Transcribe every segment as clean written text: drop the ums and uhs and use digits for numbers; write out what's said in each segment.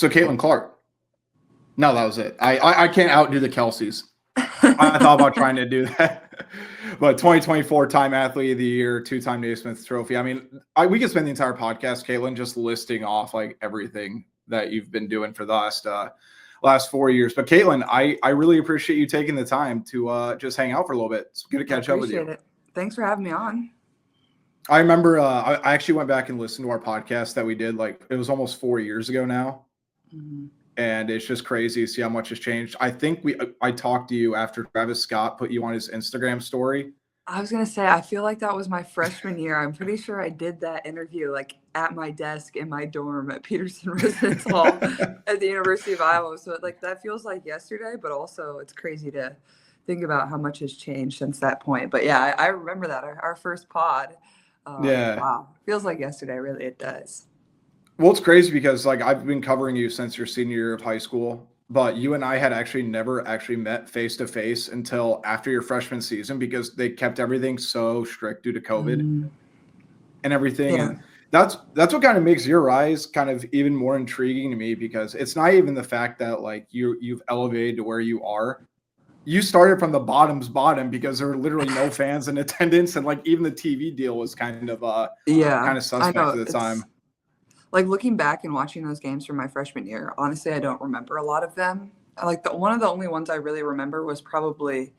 So Caitlin Clark. No, that was it. I can't outdo the Kelseys. I thought about trying to do that. But 2024 Time Athlete of the Year, 2-time Naismith Trophy. I mean, we could spend the entire podcast, Caitlin, just listing off like everything that you've been doing for the last 4 years. But Caitlin, I really appreciate you taking the time to just hang out for a little bit. It's good to catch up with you. It. Thanks for having me on. I remember I actually went back and listened to our podcast that we did. Like, it was almost 4 years ago now. Mm-hmm. And it's just crazy to see how much has changed. I think I talked to you after Travis Scott put you on his Instagram story. I was going to say, I feel like that was my freshman year. I'm pretty sure I did that interview like at my desk in my dorm at Peterson Residence Hall at the University of Iowa. So like that feels like yesterday, but also it's crazy to think about how much has changed since that point. But yeah, I remember that, our first pod. Yeah. Wow. Feels like yesterday. Really, it does. Well, it's crazy because like I've been covering you since your senior year of high school, but you and I had never met face to face until after your freshman season because they kept everything so strict due to COVID and everything. Yeah. And that's what kind of makes your rise kind of even more intriguing to me, because it's not even the fact that like you've elevated to where you are. You started from the bottom's bottom because there were literally no fans in attendance, and like even the TV deal was kind of suspect at the time. Like looking back and watching those games from my freshman year, honestly, I don't remember a lot of them. Like one of the only ones I really remember was probably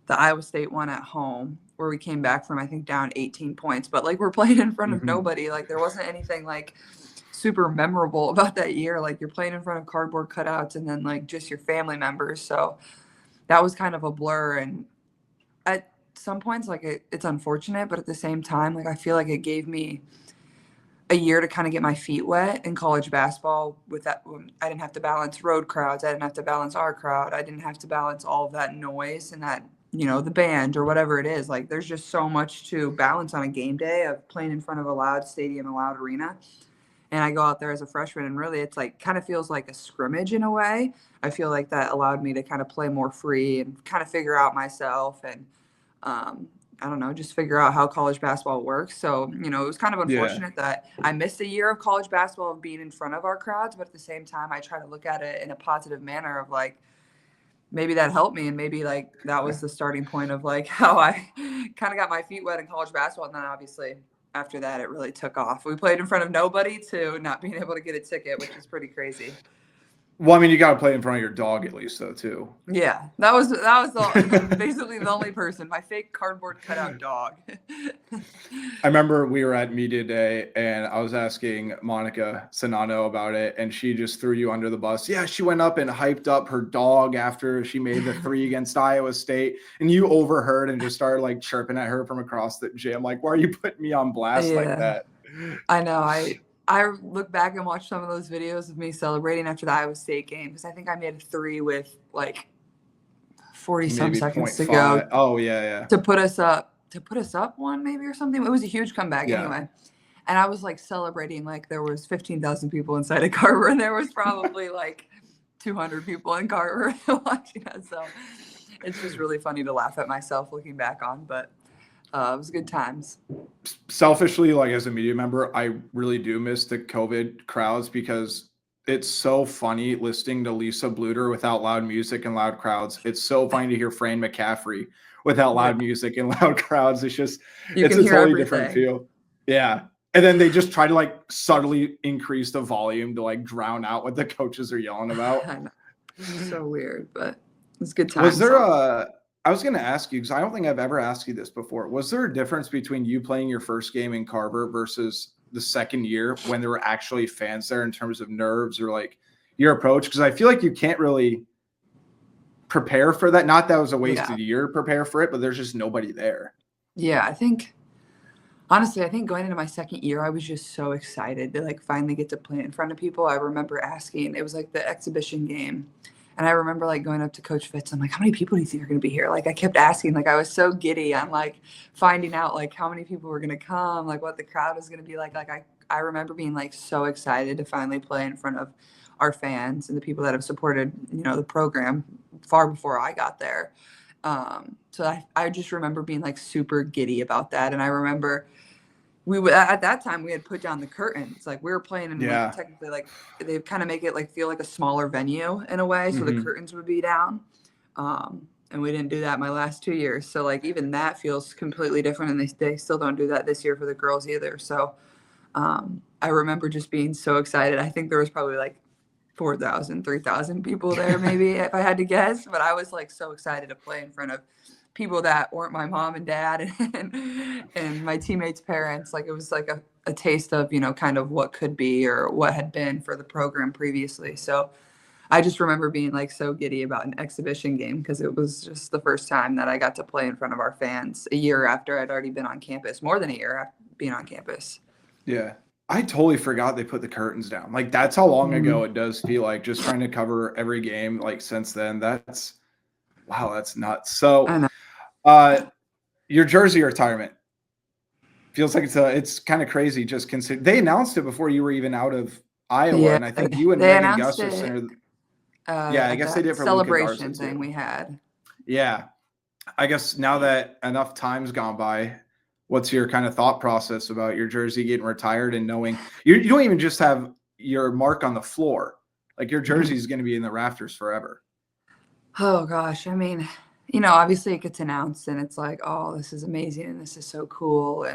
the Iowa State one at home, where we came back from, I think, down 18 points. But like we're playing in front of nobody. Like there wasn't anything like super memorable about that year. Like you're playing in front of cardboard cutouts and then like just your family members. So that was kind of a blur. And at some points, like it's unfortunate, but at the same time, like I feel like it gave me a year to kind of get my feet wet in college basketball. With that, I didn't have to balance road crowds. I didn't have to balance our crowd. I didn't have to balance all of that noise and that, the band or whatever it is. Like there's just so much to balance on a game day of playing in front of a loud stadium, a loud arena. And I go out there as a freshman and really it's like kind of feels like a scrimmage in a way. I feel like that allowed me to kind of play more free and kind of figure out myself and, I don't know, just figure out how college basketball works. So, it was kind of unfortunate that I missed a year of college basketball of being in front of our crowds. But at the same time, I try to look at it in a positive manner of like, maybe that helped me. And maybe like that was the starting point of like how I kind of got my feet wet in college basketball. And then obviously after that, it really took off. We played in front of nobody to not being able to get a ticket, which is pretty crazy. Well, I mean, you got to play in front of your dog at least, though, too. Yeah, that was basically the only person, my fake cardboard cutout dog. I remember we were at media day, and I was asking Monica Sonano about it, and she just threw you under the bus. Yeah, she went up and hyped up her dog after she made the 3 against Iowa State, and you overheard and just started like chirping at her from across the gym. Like, why are you putting me on blast like that? I know. I look back and watch some of those videos of me celebrating after the Iowa State game because I think I made a 3 with like 40-some seconds to go. Oh, yeah. To put us up one maybe or something. It was a huge comeback anyway. And I was like celebrating like there was 15,000 people inside of Carver and there was probably like 200 people in Carver watching us. So it's just really funny to laugh at myself looking back on, but it was good times. Selfishly, like as a media member, I really do miss the COVID crowds because it's so funny listening to Lisa Bluter without loud music and loud crowds. It's so funny to hear Fran McCaffrey without loud music and loud crowds. It's just, it's a totally different feel. Yeah. And then they just try to like subtly increase the volume to like drown out what the coaches are yelling about. I know. It's so weird, but it's good times. Was there I was going to ask you, because I don't think I've ever asked you this before. Was there a difference between you playing your first game in Carver versus the second year when there were actually fans there in terms of nerves or like your approach? Because I feel like you can't really prepare for that. Not that it was a wasted year to prepare for it, but there's just nobody there. Yeah, honestly, I think going into my second year, I was just so excited to like finally get to play in front of people. I remember asking, it was like the exhibition game. And I remember like going up to Coach Fitz. I'm like, how many people do you think are going to be here? Like I kept asking, like I was so giddy. I'm like finding out like how many people were going to come, like what the crowd was going to be like. Like I remember being like so excited to finally play in front of our fans and the people that have supported, the program far before I got there. So I just remember being like super giddy about that. And I remember, we would, at that time we had put down the curtains. Like we were playing in like Yeah. technically like they kind of make it like feel like a smaller venue in a way. So the curtains would be down. And we didn't do that my last 2 years. So like even that feels completely different. And they still don't do that this year for the girls either. So I remember just being so excited. I think there was probably like 4,000, 3,000 people there, maybe if I had to guess. But I was like so excited to play in front of people that weren't my mom and dad and my teammates' parents. Like it was like a taste of, you know, kind of what could be or what had been for the program previously. So I just remember being like so giddy about an exhibition game because it was just the first time that I got to play in front of our fans a year after I'd already been on campus, more than a year after being on campus. Yeah. I totally forgot they put the curtains down. Like that's how long ago it does feel like, just trying to cover every game like since then. That's nuts. I So know. your jersey retirement feels like it's kind of crazy. Just consider they announced it before you were even out of Iowa, Yeah, and I think you and they Megan announced Gustafson it yeah, I at guess they did that it for Luka celebration Garza thing too. we had. Yeah. I guess now that enough time's gone by, what's your kind of thought process about your jersey getting retired and knowing you don't even just have your mark on the floor, like your jersey is going to be in the rafters forever? Oh gosh, I mean, you know, obviously it gets announced and it's like, oh, this is amazing and this is so cool.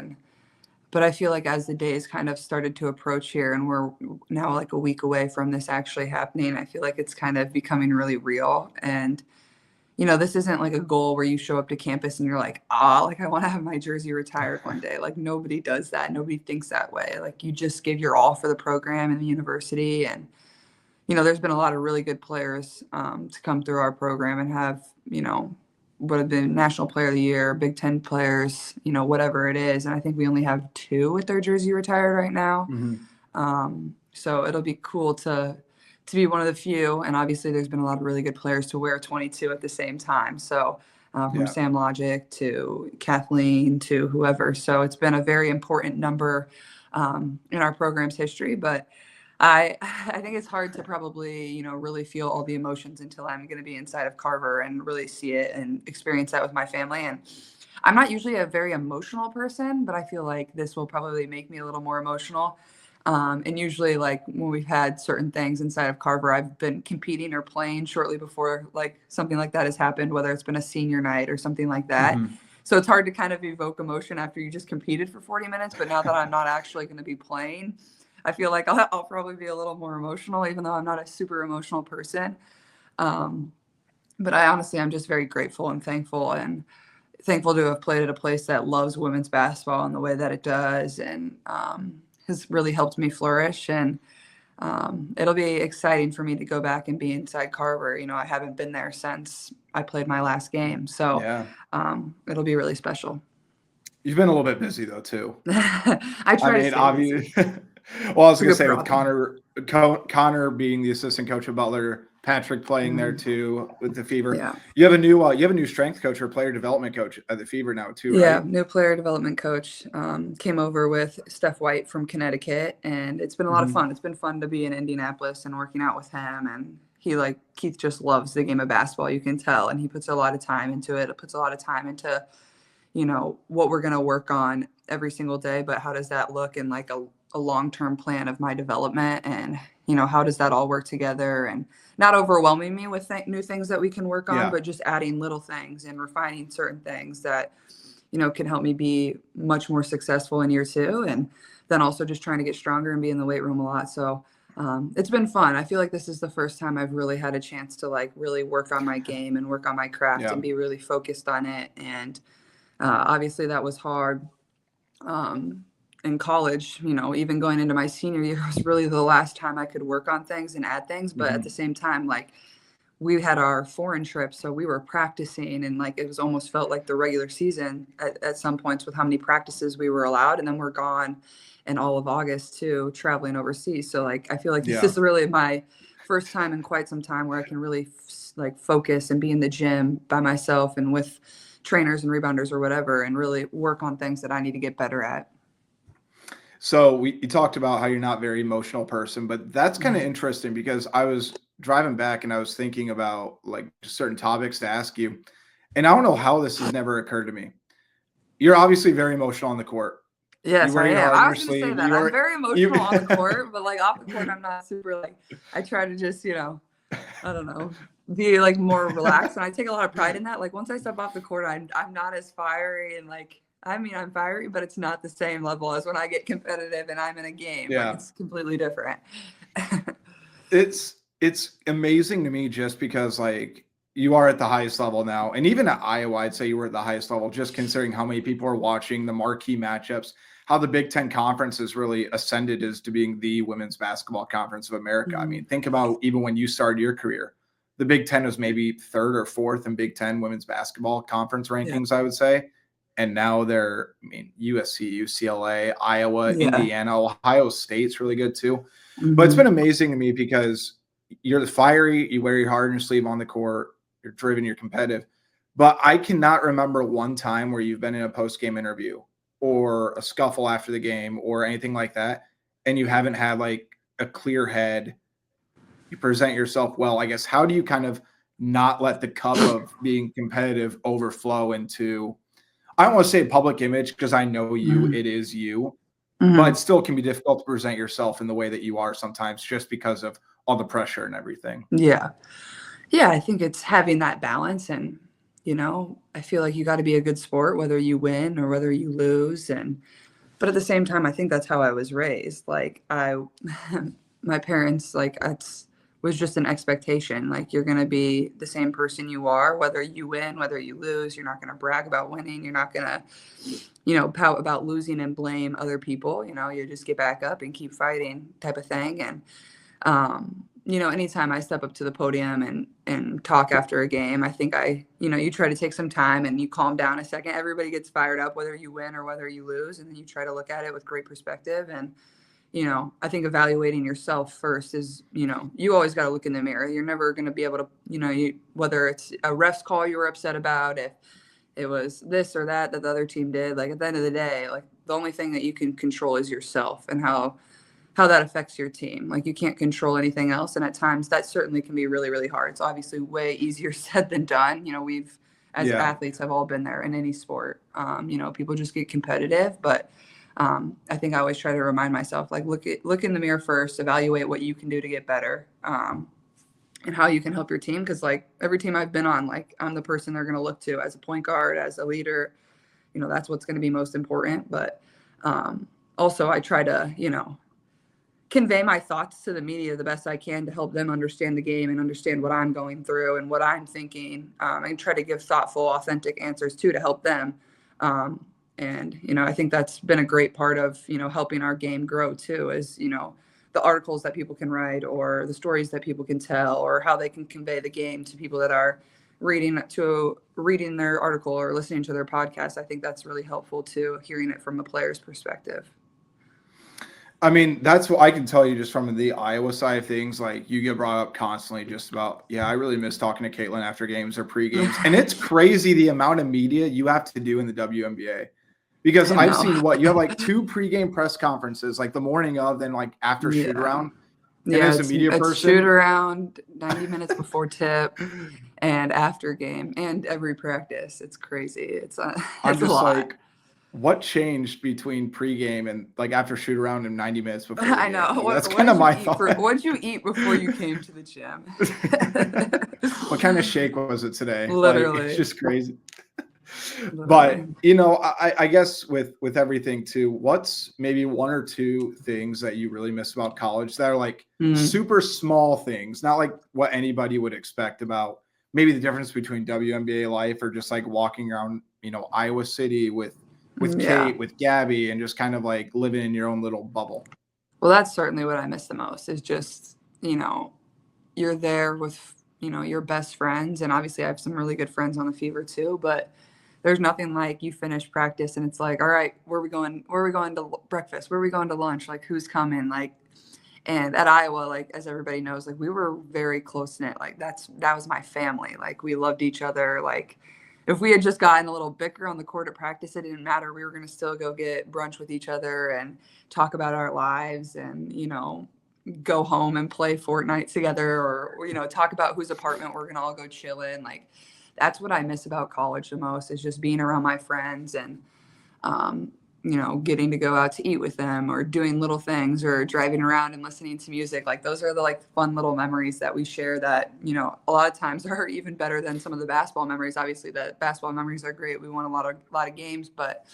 But I feel like as the days kind of started to approach here and we're now like a week away from this actually happening, I feel like it's kind of becoming really real. And, you know, this isn't like a goal where you show up to campus and you're like, like I want to have my jersey retired one day. Like nobody does that. Nobody thinks that way. Like you just give your all for the program and the university. And, you know, there's been a lot of really good players to come through our program and have, you know, would have been National Player of the Year, Big Ten players, you know, whatever it is. And I think we only have 2 with their jersey retired right now. So it'll be cool to be one of the few. And obviously, there's been a lot of really good players to wear 22 at the same time. So from Yeah. Sam Logic to Kathleen to whoever. So it's been a very important number in our program's history. But I think it's hard to probably, you know, really feel all the emotions until I'm going to be inside of Carver and really see it and experience that with my family. And I'm not usually a very emotional person, but I feel like this will probably make me a little more emotional. And usually, like when we've had certain things inside of Carver, I've been competing or playing shortly before like something like that has happened, whether it's been a senior night or something like that. So it's hard to kind of evoke emotion after you just competed for 40 minutes. But now that I'm not actually going to be playing, I feel like I'll probably be a little more emotional, even though I'm not a super emotional person. But I'm just very grateful and thankful to have played at a place that loves women's basketball in the way that it does, and has really helped me flourish. And it'll be exciting for me to go back and be inside Carver. You know, I haven't been there since I played my last game, so Yeah. It'll be really special. You've been a little bit busy though too. I I try to mean, stay busy. obviously. Well, I was It's a going to good say with problem. Connor being the assistant coach of Butler, Patrick playing there too with the Fever. Yeah. You have a new strength coach or player development coach at the Fever now too, Yeah, right? new player development coach came over with Steph White from Connecticut, and it's been a lot of fun. It's been fun to be in Indianapolis and working out with him. And Keith just loves the game of basketball, you can tell, and he puts a lot of time into it. It puts a lot of time into, you know, what we're going to work on every single day, but how does that look in like a long-term plan of my development, and, you know, how does that all work together, and not overwhelming me with new things that we can work on, Yeah. but just adding little things and refining certain things that, you know, can help me be much more successful in year 2. And then also just trying to get stronger and be in the weight room a lot. So it's been fun. I feel like this is the first time I've really had a chance to like really work on my game and work on my craft Yeah. and be really focused on it. And obviously that was hard in college. You know, even going into my senior year was really the last time I could work on things and add things. But at the same time, like, we had our foreign trip, so we were practicing, and like it was almost felt like the regular season at some points with how many practices we were allowed. And then we're gone in all of August too, traveling overseas. So like I feel like this Yeah. is really my first time in quite some time where I can really like focus and be in the gym by myself and with trainers and rebounders or whatever, and really work on things that I need to get better at. So you talked about how you're not a very emotional person, but that's kind of interesting because I was driving back and I was thinking about like certain topics to ask you. And I don't know how this has never occurred to me. You're obviously very emotional on the court. You Yes, I wear your am. heart on I your was going to say sleeve. that. I'm very You emotional on the court, but like off the court, I'm not super like, I try to just, I don't know, be like more relaxed. And I take a lot of pride in that. Like once I step off the court, I'm not as fiery and like, I mean, I'm fiery, but it's not the same level as when I get competitive and I'm in a game. Like Yeah. it's completely different. It's amazing to me just because like you are at the highest level now. And even at Iowa, I'd say you were at the highest level, just considering how many people are watching the marquee matchups, how the Big Ten Conference has really ascended as to being the women's basketball conference of America. I mean, think about even when you started your career, the Big Ten was maybe third or fourth in Big Ten women's basketball conference rankings, I would say. And now they're, I mean, USC, UCLA, Iowa, Yeah. Indiana, Ohio State's really good too. But it's Mhm. been amazing to me because you're fiery, you wear your heart on your sleeve on the court, you're driven, you're competitive. But I cannot remember one time where you've been in a post-game interview or a scuffle after the game or anything like that, and you haven't had like a clear head. You present yourself well. I guess how do you kind of not let the cup of being competitive overflow into, I don't want to say public image because I know you, Mhm. it is you, but Mhm. it still can be difficult to present yourself in the way that you are sometimes just because of all the pressure and everything. Yeah. Yeah, I think it's having that balance and, I feel like you got to be a good sport whether you win or whether you lose and but at the same time I think that's how I was raised. Like I my parents like it's was just an expectation like you're going to be the same person you are whether you win, whether you lose, you're not going to brag about winning, you're not going to pout about losing and blame other people, you just get back up and keep fighting type of thing and anytime I step up to the podium and talk after a game, I think you try to take some time and you calm down a second. Everybody gets fired up, whether you win or whether you lose, and then you try to look at it with great perspective. And I think evaluating yourself first is, you always got to look in the mirror. You're never going to be able to, whether it's a ref's call you were upset about, if it was this or that the other team did. Like at the end of the day, like the only thing that you can control is yourself and how that affects your team. Like you can't control anything else. And at times that certainly can be really, really hard. It's obviously way easier said than done. We've, as Yeah. athletes, have all been there in any sport. People just get competitive, but I think I always try to remind myself, like, look in the mirror first, evaluate what you can do to get better. And how you can help your team. Cause like every team I've been on, like I'm the person they're going to look to as a point guard, as a leader, that's what's going to be most important. But also I try to, convey my thoughts to the media the best I can to help them understand the game and understand what I'm going through and what I'm thinking, and try to give thoughtful, authentic answers too to help them. And I think that's been a great part of helping our game grow too. Is the articles that people can write or the stories that people can tell or how they can convey the game to people that are reading their article or listening to their podcast. I think that's really helpful too, hearing it from the player's perspective. I mean, that's what I can tell you just from the Iowa side of things. Like you get brought up constantly just about, yeah, I really miss talking to Caitlin after games or pre-games. And it's crazy the amount of media you have to do in the WNBA. Because I I've know. seen you have like 2 pregame press conferences, like the morning of, then like after shoot Yeah. around. And Yeah, as a media it's shoot person, around 90 minutes before tip and after game and every practice. It's crazy. It's I'm it's a just lot. like, what changed between pregame and like after shoot around and 90 minutes before the I game? know. Like, that's What kind did of you my eat thought. what did you eat before you came to the gym? What kind of shake was it today? Like, it's Literally. just crazy. Literally. But I guess with everything too, what's maybe 1 or 2 things that you really miss about college that are like Mm. super small things, not like what anybody would expect about maybe the difference between WNBA life or just like walking around, Iowa City with Yeah. Kate, with Gabby, and just kind of like living in your own little bubble. Well, that's certainly what I miss the most is just, you're there with, your best friends. And obviously I have some really good friends on the Fever too, but there's nothing like you finish practice and it's like, all right, where are we going? Where are we going to breakfast? Where are we going to lunch? Like who's coming? Like, and at Iowa, like, as everybody knows, like we were very close knit. Like that was my family. Like we loved each other. Like if we had just gotten a little bicker on the court at practice, it didn't matter. We were going to still go get brunch with each other and talk about our lives and, go home and play Fortnite together or talk about whose apartment we're going to all go chill in. Like that's what I miss about college the most is just being around my friends and getting to go out to eat with them or doing little things or driving around and listening to music. Like those are the like fun little memories that we share that, a lot of times are even better than some of the basketball memories. Obviously the basketball memories are great. We won a lot of games, but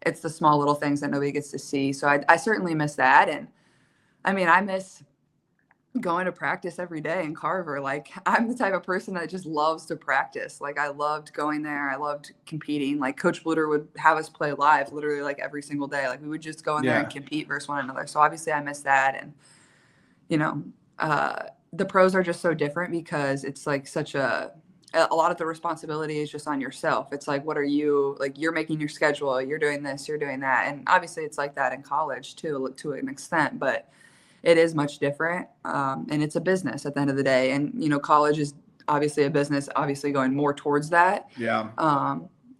it's the small little things that nobody gets to see. So I certainly miss that. And I mean, I miss going to practice every day in Carver. Like I'm the type of person that just loves to practice. Like I loved going there. I loved competing. Like Coach Bluter would have us play live literally like every single day. Like we would just go in there and compete versus one another. So obviously I miss that. And, the pros are just so different because it's like such a lot of the responsibility is just on yourself. It's like, what are you like? You're making your schedule. You're doing this, you're doing that. And obviously it's like that in college too, to an extent, but it is much different. And it's a business at the end of the day. And, college is obviously a business, obviously going more towards that. Yeah.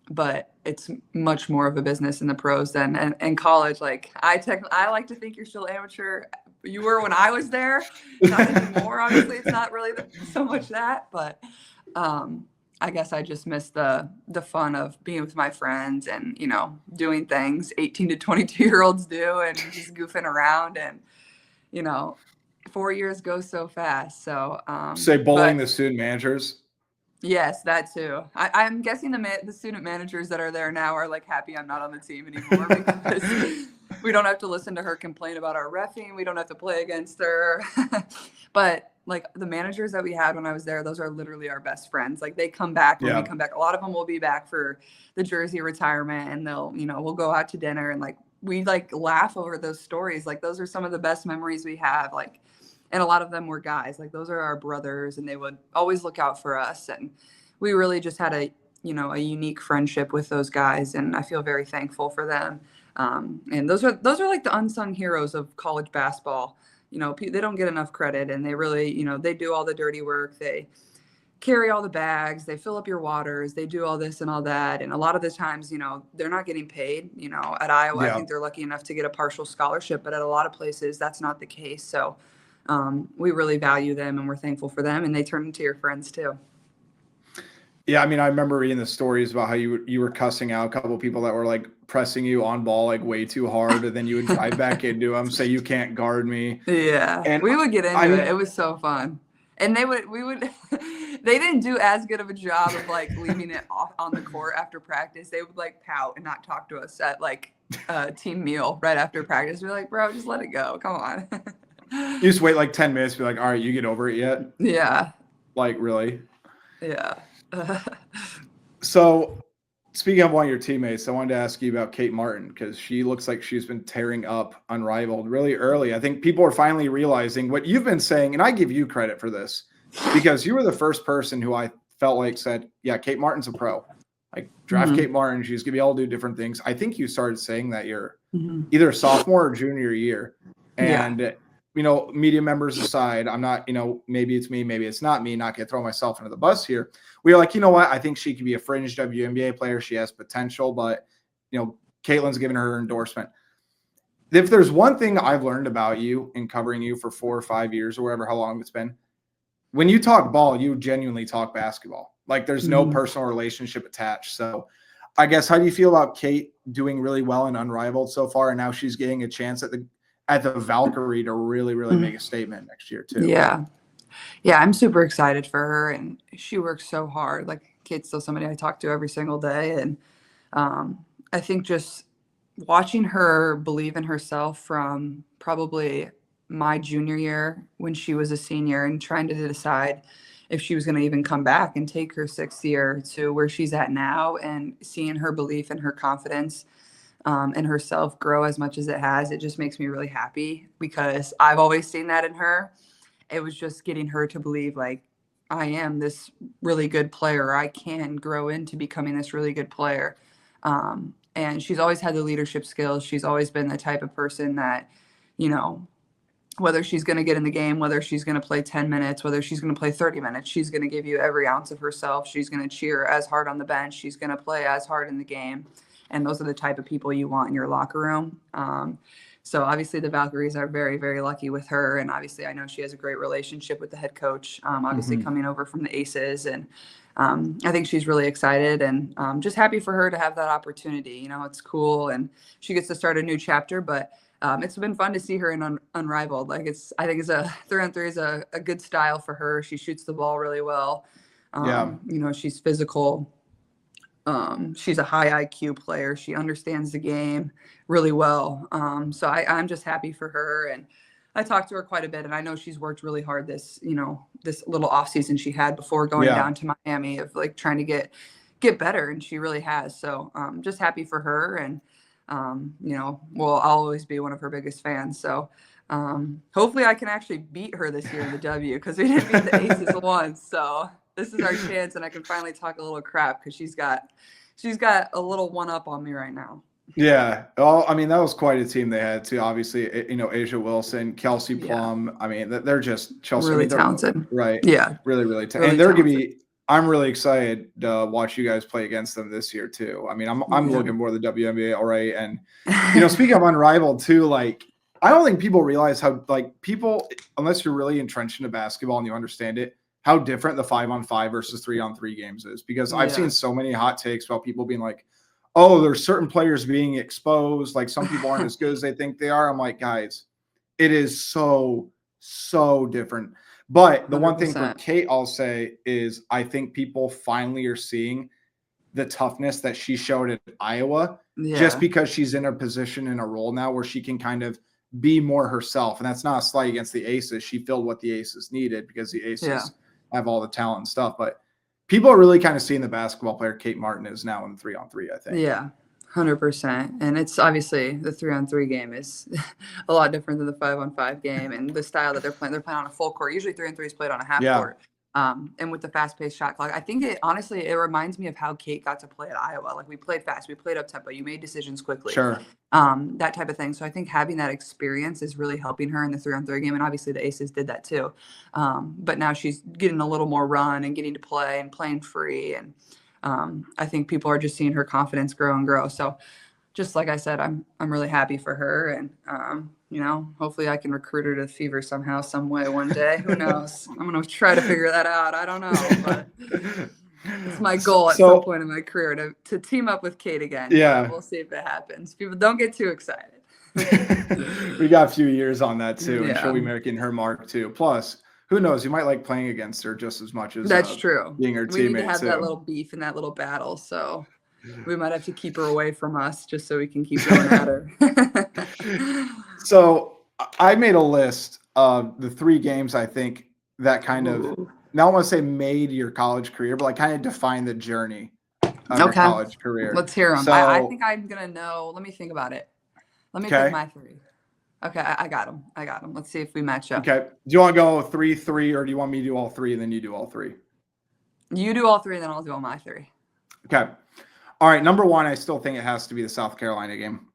But it's much more of a business in the pros than in college. Like I like to think you're still amateur. You were when I was there, not anymore. Obviously it's not really so much that, but I guess I just miss the fun of being with my friends and, doing things 18 to 22-year-olds do and just goofing around. And 4 years go so fast. So say bullying the student managers. Yes, that too. I'm guessing the student managers that are there now are like happy I'm not on the team anymore because we don't have to listen to her complain about our reffing. We don't have to play against her. But like the managers that we had when I was there, those are literally our best friends. Like they come back when we come back. A lot of them will be back for the jersey retirement and they'll, we'll go out to dinner and like we like laugh over those stories. Like those are some of the best memories we have. Like, and a lot of them were guys. Like those are our brothers, and they would always look out for us. And we really just had a unique friendship with those guys, and I feel very thankful for them. And those are like the unsung heroes of college basketball. They don't get enough credit, and they really, they do all the dirty work. They carry all the bags, they fill up your waters, they do all this and all that. And a lot of the times, they're not getting paid. At Iowa, I think they're lucky enough to get a partial scholarship, but at a lot of places that's not the case. So we really value them and we're thankful for them, and they turn into your friends too. Yeah, I mean, I remember reading the stories about how you were cussing out a couple of people that were like pressing you on ball like way too hard, and then you would drive back into them, say you can't guard me. Yeah, and we would get into it. It was so fun. And they didn't do as good of a job of like leaving it off on the court after practice. They would like pout and not talk to us at like a team meal right after practice. We're like, bro, just let it go. Come on. You just wait like 10 minutes, be like, all right, you get over it yet? Yeah. Like, really? Yeah. So speaking of one of your teammates, I wanted to ask you about Kate Martin, because she looks like she's been tearing up Unrivaled really early. I think people are finally realizing what you've been saying, and I give you credit for this, because you were the first person who I felt like said, yeah, Kate Martin's a pro. Like, draft Kate Martin. She's going to be able to do different things. I think you started saying that you're either sophomore or junior year. And, media members aside, I'm not, maybe it's me, maybe it's not me, not going to throw myself under the bus here. We were like, you know what? I think she could be a fringe WNBA player. She has potential, but, Caitlin's given her endorsement. If there's one thing I've learned about you in covering you for 4 or 5 years or whatever, how long it's been, when you talk ball, you genuinely talk basketball. Like there's no personal relationship attached. So I guess, how do you feel about Kate doing really well in Unrivaled so far? And now she's getting a chance at the Valkyrie to really, really make a statement next year too. Yeah. Yeah. I'm super excited for her, and she works so hard. Like Kate's still somebody I talk to every single day. And I think just watching her believe in herself from probably my junior year when she was a senior and trying to decide if she was going to even come back and take her 6th year to where she's at now, and seeing her belief and her confidence and herself grow as much as it has, it just makes me really happy, because I've always seen that in her. It was just getting her to believe like, I am this really good player. I can grow into becoming this really good player. And she's always had the leadership skills. She's always been the type of person that, whether she's going to get in the game, whether she's going to play 10 minutes, whether she's going to play 30 minutes, she's going to give you every ounce of herself. She's going to cheer as hard on the bench. She's going to play as hard in the game. And those are the type of people you want in your locker room. So obviously the Valkyries are very, very lucky with her. And obviously I know she has a great relationship with the head coach, obviously coming over from the Aces. And I think she's really excited and just happy for her to have that opportunity. You know, it's cool. And she gets to start a new chapter, but it's been fun to see her in Unrivaled. Like I think it's a 3-on-3 is a good style for her. She shoots the ball really well. You know, she's physical. She's a high IQ player. She understands the game really well. So I'm just happy for her. And I talked to her quite a bit, and I know she's worked really hard this little off season she had before going down to Miami of like trying to get better. And she really has. So just happy for her. And, I'll always be one of her biggest fans. So hopefully I can actually beat her this year in the W, because we didn't beat the Aces once. So this is our chance, and I can finally talk a little crap because she's got a little one up on me right now. Yeah. Oh, I mean, that was quite a team they had too. Obviously, Asia Wilson, Kelsey Plum. I mean, they're just Chelsea. Really talented. Right. Yeah. Really, really talented. Really And they're going to talented. be, I'm really excited to watch you guys play against them this year too. I mean, I'm looking for the WNBA already. And, speaking of Unrivaled too, like, I don't think people realize how, like, people, unless you're really entrenched into basketball and you understand it, how different the 5-on-5 versus 3-on-3 games is. Because I've seen so many hot takes about people being like, oh, there's certain players being exposed. Like, some people aren't as good as they think they are. I'm like, guys, it is so, so different. But the 100%. One thing for Kate, I'll say, is I think people finally are seeing the toughness that she showed at Iowa, just because she's in a position, in a role now where she can kind of be more herself. And that's not a slight against the Aces. She filled what the Aces needed because the Aces have all the talent and stuff. But people are really kind of seeing the basketball player Kate Martin is now in 3-on-3, I think. Yeah, 100%. And it's obviously the 3-on-3 game is a lot different than the 5-on-5 game, and the style that they're playing on a full court. Usually 3-on-3 is played on a half court. And with the fast-paced shot clock, I think it reminds me of how Kate got to play at Iowa. Like, we played fast, we played up tempo, you made decisions quickly. Sure. That type of thing. So I think having that experience is really helping her in the 3-on-3 game. And obviously the Aces did that too. But now she's getting a little more run and getting to play and playing free. And I think people are just seeing her confidence grow and grow. So just like I said, I'm really happy for her. And, hopefully I can recruit her to Fever somehow, some way one day. Who knows? I'm going to try to figure that out. I don't know, but it's my goal at some point in my career to team up with Kate again. Yeah. We'll see if it happens. People don't get too excited. We got a few years on that too. And she'll be making her mark too. Plus, who knows? You might like playing against her just as much as that's true. Being her teammate. We need to have that little beef and that little battle. So we might have to keep her away from us just so we can keep going at her. So I made a list of the 3 games I think that kind of, now I want to say made your college career, but like kind of defined the journey of your college career. Let's hear them. So, I think I'm going to know. Let me think about it. Let me pick my 3. Okay, I got them. Let's see if we match up. Okay. Do you want to go 3-3, or do you want me to do all 3 and then you do all 3? You do all 3, and then I'll do all my 3. Okay. All right. Number 1, I still think it has to be the South Carolina game.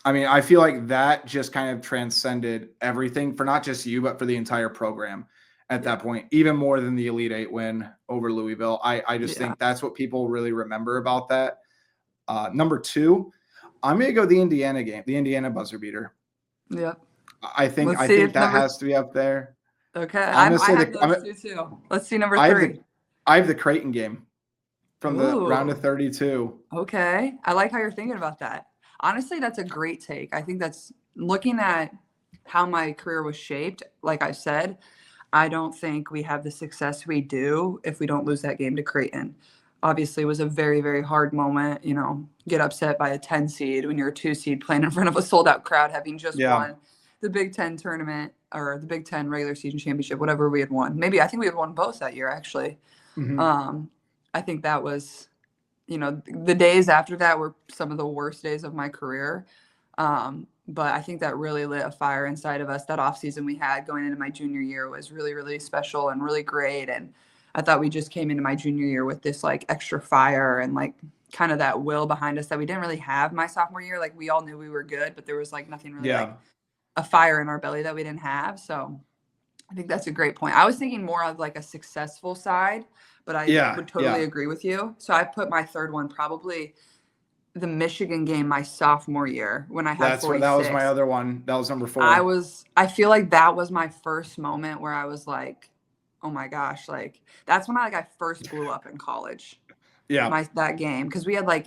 I mean, I feel like that just kind of transcended everything for not just you, but for the entire program at that point, even more than the Elite 8 win over Louisville. I just think that's what people really remember about that. Number 2, I'm going to go the Indiana game, the Indiana buzzer beater. Yeah. I think that has to be up there. Okay. I have those 2 too. Let's see number 3. I have the Creighton game from the round of 32. Okay. I like how you're thinking about that. Honestly, that's a great take. I think that's looking at how my career was shaped. Like I said, I don't think we have the success we do if we don't lose that game to Creighton. Obviously, it was a very, very hard moment. Get upset by a 10 seed when you're a 2 seed playing in front of a sold out crowd, having just won the Big Ten tournament or the Big Ten regular season championship, whatever we had won. I think we had won both that year, actually. Mm-hmm. I think that was, the days after that were some of the worst days of my career. But I think that really lit a fire inside of us. That offseason we had going into my junior year was really, really special and really great. And I thought we just came into my junior year with this like extra fire and like kind of that will behind us that we didn't really have my sophomore year. Like, we all knew we were good, but there was like nothing really like a fire in our belly that we didn't have. So I think that's a great point. I was thinking more of like a successful side, but I would totally agree with you. So I put my 3rd one probably the Michigan game my sophomore year when I had That 46. was my other one. That was number 4. I feel like that was my first moment where I was like, oh my gosh, like that's when I first blew up in college. Yeah. That game, because we had like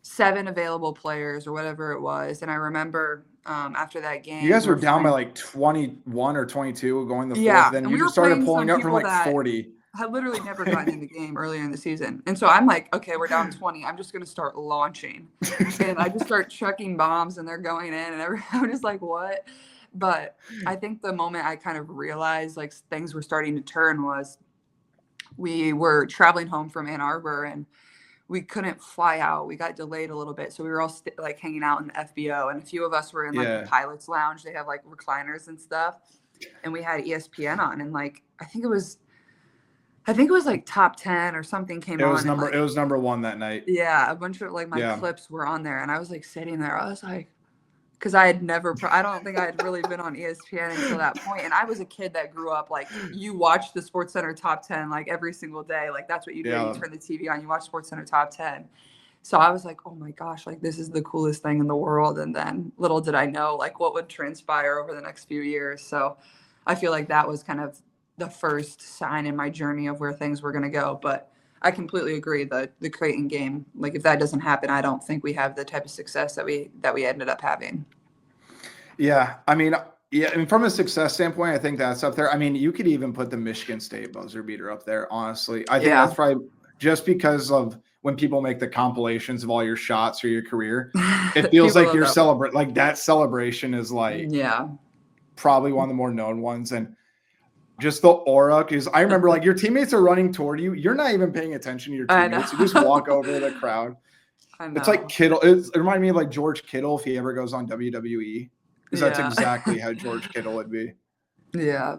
7 available players or whatever it was, and I remember after that game, You guys were down by like 21 or 22 going the 4th. Yeah, Then and you we were just started playing pulling some up from people like that 40. had literally never gotten in the game earlier in the season. And so I'm like, okay, we're down 20. I'm just going to start launching. And I just start chucking bombs and they're going in and I'm just like, what? But I think the moment I kind of realized like things were starting to turn was we were traveling home from Ann Arbor and we couldn't fly out. We got delayed a little bit. So we were all like hanging out in the FBO and a few of us were in like the pilot's lounge. They have like recliners and stuff. And we had ESPN on and like, I think it was like top 10 or something came on. It was number 1 that night. Yeah. A bunch of like my clips were on there and I was like sitting there. I was like, cause I don't think I had really been on ESPN until that point. And I was a kid that grew up, like you watch the SportsCenter top 10, like every single day. Like that's what you do. You turn the TV on, you watch SportsCenter top 10. So I was like, oh my gosh, like this is the coolest thing in the world. And then little did I know like what would transpire over the next few years. So I feel like that was kind of the first sign in my journey of where things were going to go. But I completely agree that the Creighton game, like if that doesn't happen, I don't think we have the type of success that we ended up having. Yeah. I mean, from a success standpoint, I think that's up there. I mean, you could even put the Michigan State buzzer beater up there, honestly. I think that's probably just because of when people make the compilations of all your shots or your career, it feels like you're celebrating. Like that celebration is like probably one of the more known ones. And just the aura, because I remember like your teammates are running toward you. You're not even paying attention to your teammates. You just walk over the crowd. It's like Kittle. It reminded me of like George Kittle if he ever goes on WWE. Because that's exactly how George Kittle would be. Yeah.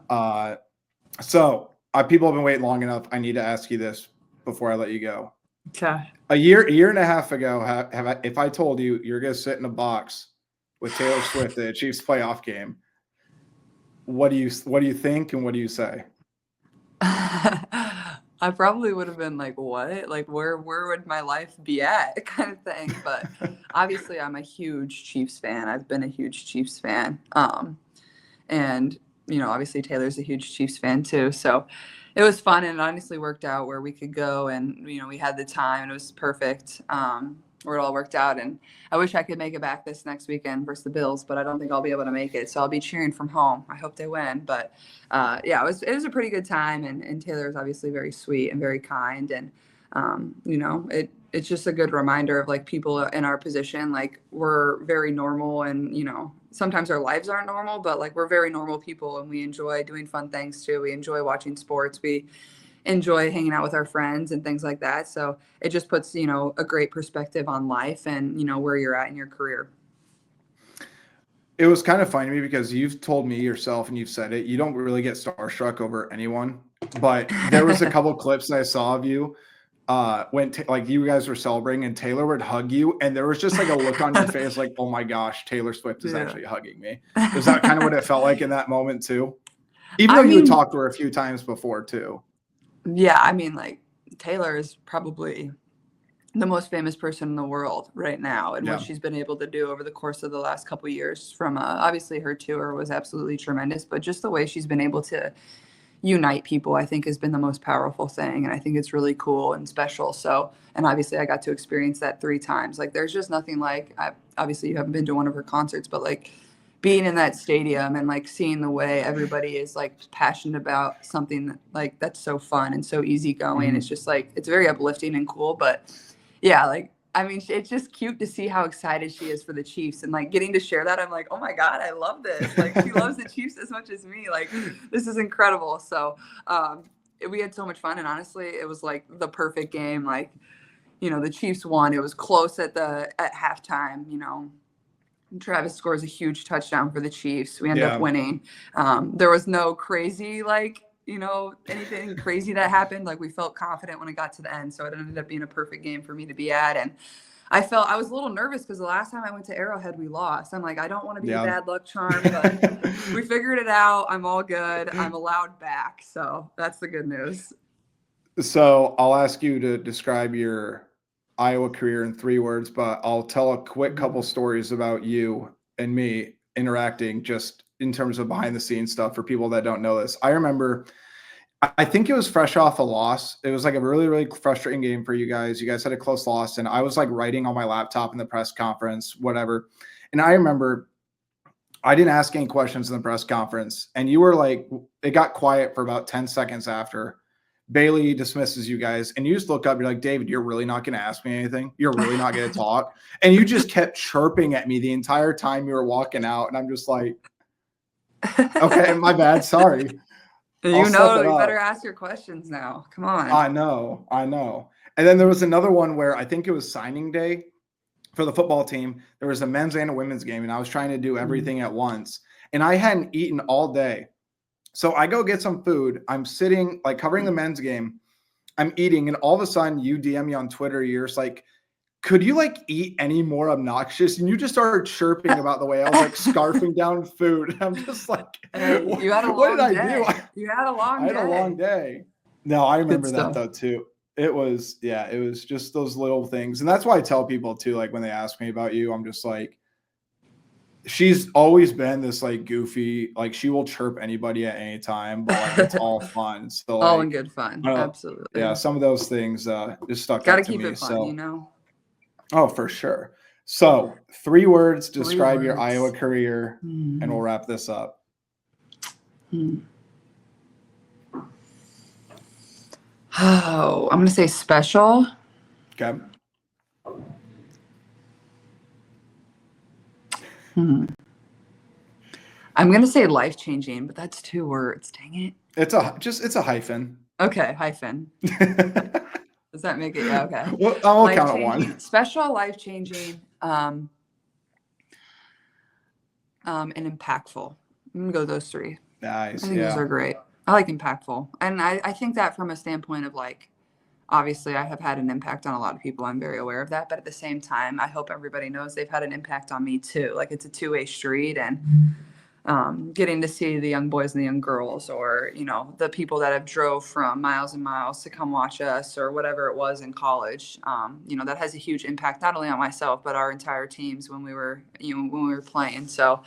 So people have been waiting long enough. I need to ask you this before I let you go. Okay. A year and a half ago, if I told you you're going to sit in a box with Taylor Swift at a Chiefs playoff game, what do you think and what do you say? I probably would have been like, what? Like, where would my life be at kind of thing. But obviously I'm a huge Chiefs fan. I've been a huge Chiefs fan. And, you know, obviously Taylor's a huge Chiefs fan too. So it was fun and it honestly worked out where we could go and, you know, we had the time and it was perfect. Where it all worked out. And I wish I could make it back this next weekend versus the Bills, but I don't think I'll be able to make it. So I'll be cheering from home. I hope they win. But yeah, it was a pretty good time. And Taylor is obviously very sweet and very kind. And, you know, it's just a good reminder of like people in our position, like we're very normal and, you know, sometimes our lives aren't normal, but like we're very normal people and we enjoy doing fun things too. We enjoy watching sports. We enjoy hanging out with our friends and things like that. So it just puts, you know, a great perspective on life and, you know, where you're at in your career. It was kind of funny to me because you've told me yourself and you've said it, you don't really get starstruck over anyone, but there was a couple clips that I saw of you when like you guys were celebrating and Taylor would hug you and there was just like a look on your face like, oh my gosh, Taylor Swift is actually hugging me. Is that kind of what it felt like in that moment too? Even though you had talked to her a few times before too. Yeah, I mean, like Taylor is probably the most famous person in the world right now, and what she's been able to do over the course of the last couple of years. From obviously her tour was absolutely tremendous, but just the way she's been able to unite people, I think, has been the most powerful thing, and I think it's really cool and special. So, and obviously, I got to experience that 3 times. Like, there's just nothing like. Obviously, you haven't been to one of her concerts, but like. Being in that stadium and like seeing the way everybody is like passionate about something like that's so fun and so easygoing. Mm-hmm. It's just like, it's very uplifting and cool, but yeah, like, I mean, it's just cute to see how excited she is for the Chiefs and like getting to share that. I'm like, oh my God, I love this. Like she loves the Chiefs as much as me. Like this is incredible. So we had so much fun. And honestly, it was like the perfect game. Like, you know, the Chiefs won. It was close at halftime, you know. Travis scores a huge touchdown for the Chiefs. We end up winning. There was no crazy, like, you know, anything crazy that happened. Like we felt confident when it got to the end. So it ended up being a perfect game for me to be at. And I was a little nervous because the last time I went to Arrowhead, we lost. I'm like, I don't want to be a bad luck charm, but we figured it out. I'm all good. I'm allowed back. So that's the good news. So I'll ask you to describe your Iowa career in 3 words, but I'll tell a quick couple stories about you and me interacting just in terms of behind the scenes stuff for people that don't know this. I remember, I think it was fresh off a loss. It was like a really, really frustrating game for you guys. You guys had a close loss, and I was like writing on my laptop in the press conference, whatever. And I remember I didn't ask any questions in the press conference, and you were like, it got quiet for about 10 seconds after. Bailey dismisses you guys, and you just look up. You're like, David, you're really not going to ask me anything. You're really not going to talk. And you just kept chirping at me the entire time you were walking out. And I'm just like, okay, my bad. Sorry. You better ask your questions now. Come on. I know. And then there was another one where I think it was signing day for the football team. There was a men's and a women's game, and I was trying to do everything at once. And I hadn't eaten all day. So I go get some food. I'm sitting, like, covering the men's game. I'm eating, and all of a sudden you DM me on Twitter. You're just like, could you like eat any more obnoxious? And you just started chirping about the way I was like scarfing down food. I'm just like, you had a long day. You had a long day. I had a long day. No, I remember that though too. It was just those little things. And that's why I tell people too, like when they ask me about you, I'm just like, she's always been this like goofy, like she will chirp anybody at any time, but like it's all fun. So all in good fun. Absolutely. Yeah, some of those things just stuck out to me. Gotta keep it fun, you know. Oh, for sure. So 3 words describe your Iowa career, and we'll wrap this up. Oh, I'm going to say special. Okay. I'm going to say life-changing, but that's 2 words. Dang it. It's a hyphen. Okay, hyphen. Does that make it? Yeah, okay. Well, I'll count it 1. Special, life-changing, and impactful. I'm going to go those 3. Nice. I think those are great. I like impactful. And I think that from a standpoint of like, obviously I have had an impact on a lot of people. I'm very aware of that. But at the same time, I hope everybody knows they've had an impact on me too. Like it's a 2-way street, and getting to see the young boys and the young girls, or, you know, the people that have drove from miles and miles to come watch us, or whatever it was in college, you know, that has a huge impact, not only on myself, but our entire teams when we were playing. So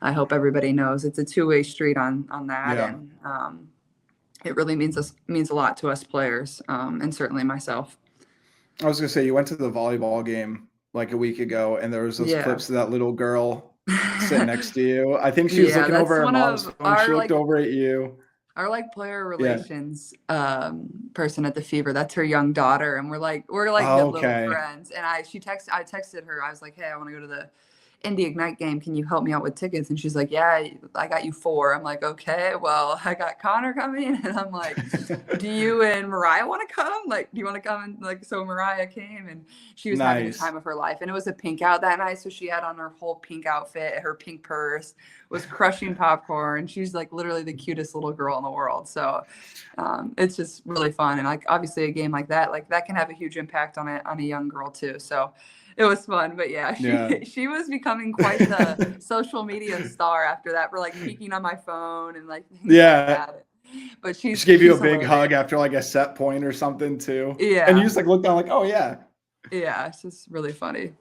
I hope everybody knows it's a 2-way street on that. Yeah. And it really means a lot to us players, and certainly myself. I was going to say, you went to the volleyball game like a week ago, and there was those clips of that little girl sitting next to you. I think she was looking over her mom's phone. She looked over at you. Our like player relations person at the Fever, that's her young daughter, and we're like little friends. And I texted her. I was like, hey, I want to go to the Indy Ignite game. Can you help me out with tickets? And she's like, yeah, I got you 4. I'm like, okay, well, I got Connor coming. And I'm like, do you and Mariah want to come? Like, do you want to come? And like, so Mariah came, and she was having the time of her life. And it was a pink out that night. So she had on her whole pink outfit, her pink purse, was crushing popcorn. She's like literally the cutest little girl in the world. So it's just really fun. And like, obviously a game like that can have a huge impact on a young girl too. So it was fun, but she was becoming quite the social media star after that. For like peeking on my phone and like things like that. But she gave you a big hug after like a set point or something too. Yeah, and you just like looked down like, oh yeah. Yeah, it's just really funny.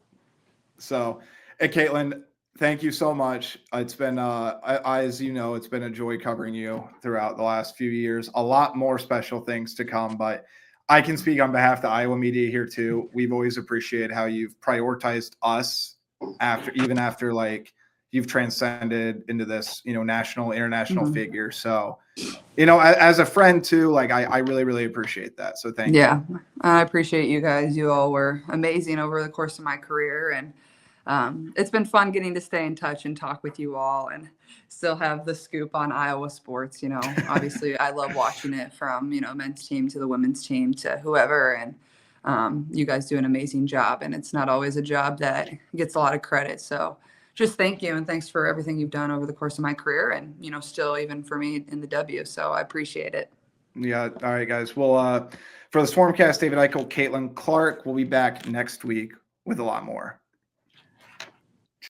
So, hey, Caitlin, thank you so much. It's been, as you know, it's been a joy covering you throughout the last few years. A lot more special things to come, but I can speak on behalf of the Iowa media here too. We've always appreciated how you've prioritized us after like you've transcended into this, you know, national, international figure. So, you know, as a friend too, like I really, really appreciate that. So thank you. Yeah, I appreciate you guys. You all were amazing over the course of my career, and it's been fun getting to stay in touch and talk with you all, and still have the scoop on Iowa sports. You know, obviously I love watching it from, you know, men's team to the women's team to whoever. And you guys do an amazing job, and it's not always a job that gets a lot of credit. So just thank you. And thanks for everything you've done over the course of my career, and, you know, still even for me in the W. So I appreciate it. Yeah. All right, guys. Well, for the Swarmcast, David Eichel, Caitlin Clark, we'll be back next week with a lot more.